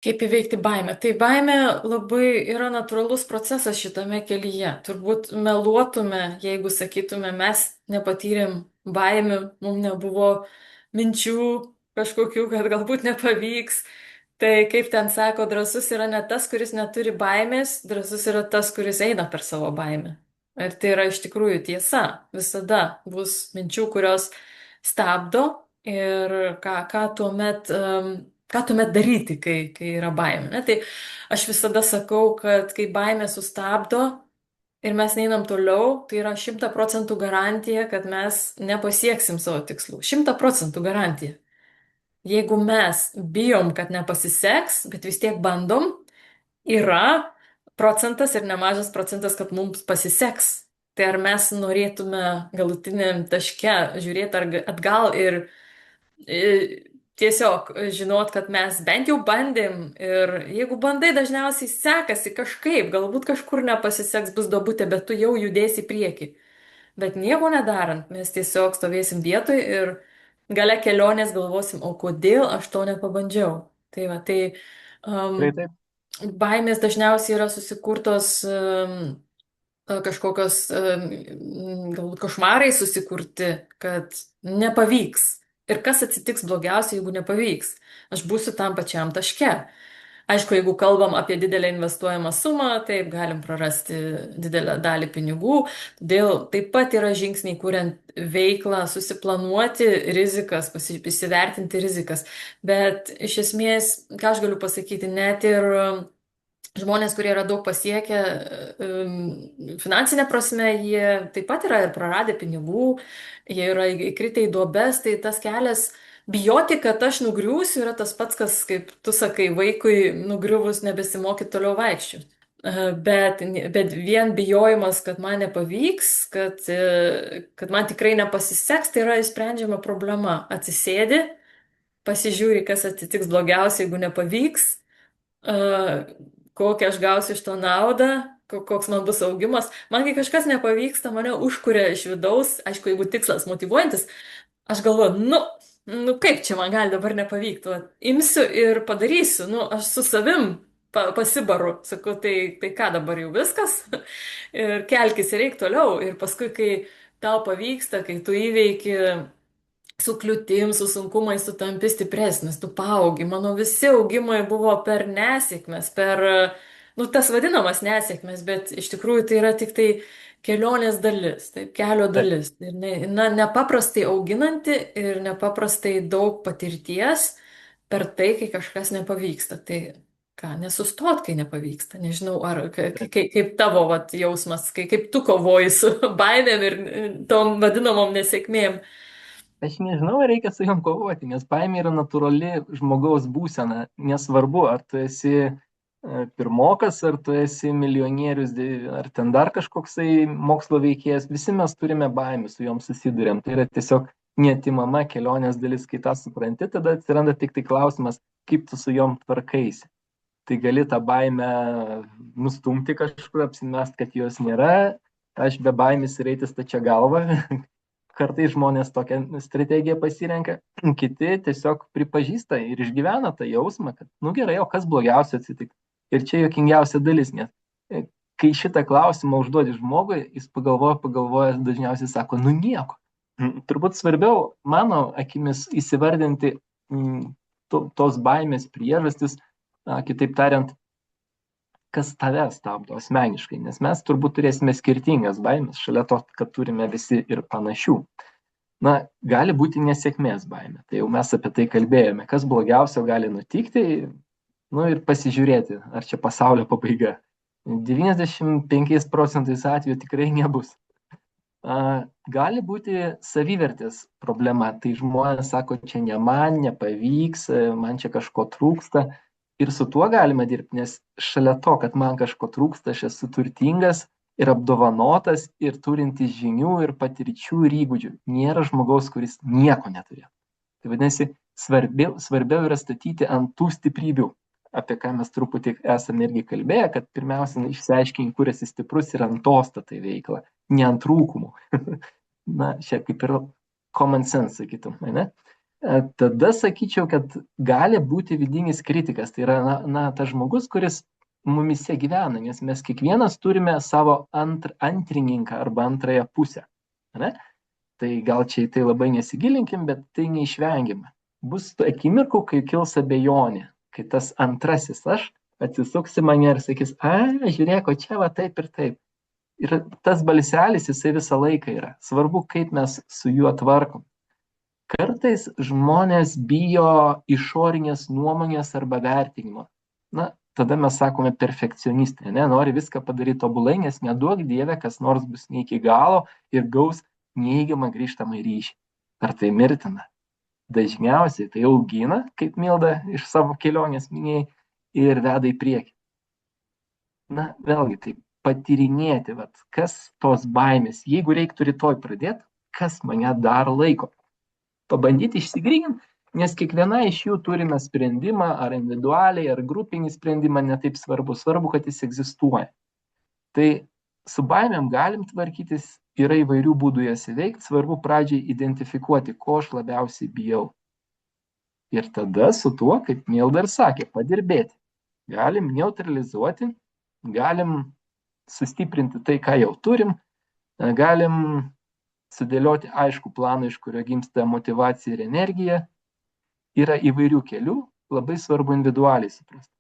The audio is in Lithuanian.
Kaip įveikti baimę? Tai baimė labai yra natūralus procesas šitame kelyje. Turbūt meluotume, jeigu sakytume, mes nepatyrėm baimių, mums nebuvo minčių kažkokių, kad galbūt nepavyks. Tai kaip ten sako, drąsus yra ne tas, kuris neturi baimės, drąsus yra tas, kuris eina per savo baimę. Ir tai yra iš tikrųjų tiesa. Visada bus minčių, kurios stabdo ir ką tuomet daryti, kai yra baimė. Ne? Tai aš visada sakau, kad kai baimė sustabdo ir mes neinam toliau, tai yra 100% garantija, kad mes nepasieksim savo tikslų. 100% garantija. Jeigu mes bijom, kad nepasiseks, bet vis tiek bandom, yra procentas ir nemažas procentas, kad mums pasiseks. Tai ar mes norėtume galutiniam taške žiūrėti atgal ir tiesiog žinot, kad mes bent jau bandėm ir jeigu bandai, dažniausiai sekasi kažkaip, galbūt kažkur nepasiseks, bus duobutė, bet tu jau judėsi į priekį. Bet nieko nedarant, mes tiesiog stovėsim vietoj ir gale kelionės galvosim, o kodėl aš to nepabandžiau. Tai va, tai Tikrai um, taip. baimės dažniausiai yra susikurtos kažkokios galbūt košmarai susikurti, kad nepavyks. Ir kas atsitiks blogiausia, jeigu nepavyks? Aš būsiu tam pačiam taške. Aišku, jeigu kalbam apie didelę investuojamą sumą, taip galim prarasti didelę dalį pinigų. Todėl taip pat yra žingsniai, kuriant veiklą, susiplanuoti rizikas, įsivertinti rizikas. Bet iš esmės, ką aš galiu pasakyti, net ir žmonės, kurie yra daug pasiekę finansinė prasme, jie taip pat yra ir praradę pinigų, jie yra įkritę į duobes, tai tas kelias bijoti, kad aš nugriūsiu, yra tas pats, kas, kaip tu sakai, vaikui nugriuvus nebesimokyti toliau vaikščioti. Bet vien bijojimas, kad man nepavyks, kad man tikrai nepasiseks, tai yra įsprendžiama problema. Atsisėdi, pasižiūri, kas atsitiks blogiausia, jeigu nepavyks, kokią aš gausiu iš to naudą, koks man bus augimas. Man, kai kažkas nepavyksta, mane užkuria iš vidaus, aišku, jeigu tikslas motyvuojantis, aš galvoju, nu kaip čia man gali dabar nepavykti, va, imsiu ir padarysiu, nu, aš su savim pasibaru, sakau, tai ką dabar jau viskas, ir kelkis ir eik toliau, ir paskui, kai tau pavyksta, kai tu įveiki su kliūtim, su sunkumais tu tampi stipresnis, tu paaugi. Mano visi augimai buvo per nesėkmes, nu, tas vadinamas nesėkmes, bet iš tikrųjų tai yra tik tai kelionės dalis, taip, kelio Taip. dalis. Ir nepaprastai auginanti ir nepaprastai daug patirties per tai, kai kažkas nepavyksta. Tai ką, nesustot, kai nepavyksta. Nežinau, ar kaip tavo vat, jausmas, kaip tu kovoji su baimėm ir tom vadinamom nesėkmėm. Aš nežinau, ar reikia su jom kovoti, nes baimė yra natūrali žmogaus būsena. Nesvarbu, ar tu esi pirmokas, ar tu esi milijonierius, ar ten dar kažkoksai mokslo veikėjas. Visi mes turime baimę, su jom susidurėm. Tai yra tiesiog neatimama kelionės dalis, kai tą supranti, tada atsiranda tik tai klausimas, kaip tu su jom tvarkaisi. Tai gali tą baimę nustumti kažkur, apsimest, kad jos nėra. Aš be baimės ir eiti stačia galva. Kartais žmonės tokią strategiją pasirenka, kiti tiesiog pripažįsta ir išgyvena tą jausmą, kad, nu gerai, o kas blogiausia atsitiks. Ir čia jokingiausia dalis, nes kai šitą klausimą užduodi žmogui, jis pagalvoja, dažniausiai sako, nu nieko. Turbūt svarbiau, mano akimis, įsivardinti tos baimės priežastis, kitaip tariant, kas tave stabdo asmeniškai, nes mes turbūt turėsime skirtingas baimės, šalia to, kad turime visi ir panašių. Na, gali būti nesėkmės baimė, tai jau mes apie tai kalbėjome, kas blogiausio gali nutikti, nu ir pasižiūrėti, ar čia pasaulio pabaiga. 95% atveju tikrai nebus. Gali būti savivertės problema, tai žmonės sako, čia ne man, nepavyks, man čia kažko trūksta. Ir su tuo galima dirbti, nes šalia to, kad man kažko trūksta, aš esu turtingas ir apdovanotas ir turintis žinių ir patirčių ir įgūdžių. Nėra žmogaus, kuris nieko neturi. Tai vadinasi, svarbiau yra statyti ant tų stiprybių, apie ką mes truputį esame irgi kalbėję, kad pirmiausia, išsiaiškinti, kur esi stiprus ir ant to statai veiklą, ne ant trūkumų. Na, čia kaip ir common sense, sakytum, ne? Tada sakyčiau, kad gali būti vidinis kritikas. Tai yra, tas žmogus, kuris mumise gyvena, nes mes kiekvienas turime savo antrininką arba antrąją pusę. Ne? Tai gal čia į tai labai nesigilinkim, bet tai neišvengiama. Bus akimirkų, kai kils abejonė, kai tas antrasis aš atsisuks į mane ir sakys, žiūrėk, o čia va taip ir taip. Ir tas balselis, jisai visą laiką yra. Svarbu, kaip mes su juo tvarkom. Kartais žmonės bijo išorinės nuomonės arba vertinimo. Na, tada mes sakome perfekcionistai, ne, nori viską padaryti tobulai, nes neduok Dieve, kas nors bus ne iki galo ir gaus neįgiamą grįžtamą ryšį. Ar tai mirtina? Dažniausiai tai augina, kaip Milda iš savo kelionės minėjai, ir veda į priekį. Na, vėlgi, tai patyrinėti, kas tos baimės, jeigu reiktų rytoj pradėti, kas mane dar laiko. Pabandyti išsigryninti, nes kiekviena iš jų turime sprendimą, ar individualiai, ar grupinį sprendimą, netaip svarbu. Svarbu, kad jis egzistuoja. Tai su baimėm galim tvarkytis, yra įvairių būdų jas įveikti, svarbu pradžiai identifikuoti, ko aš labiausiai bijau. Ir tada su tuo, kaip Milda ir sakė, padirbėti. Galim neutralizuoti, galim sustiprinti tai, ką jau turim, galim sudėlioti aišku planą, iš kurio gimsta motivacija ir energija. Yra įvairių kelių, labai svarbu individualiai suprasti.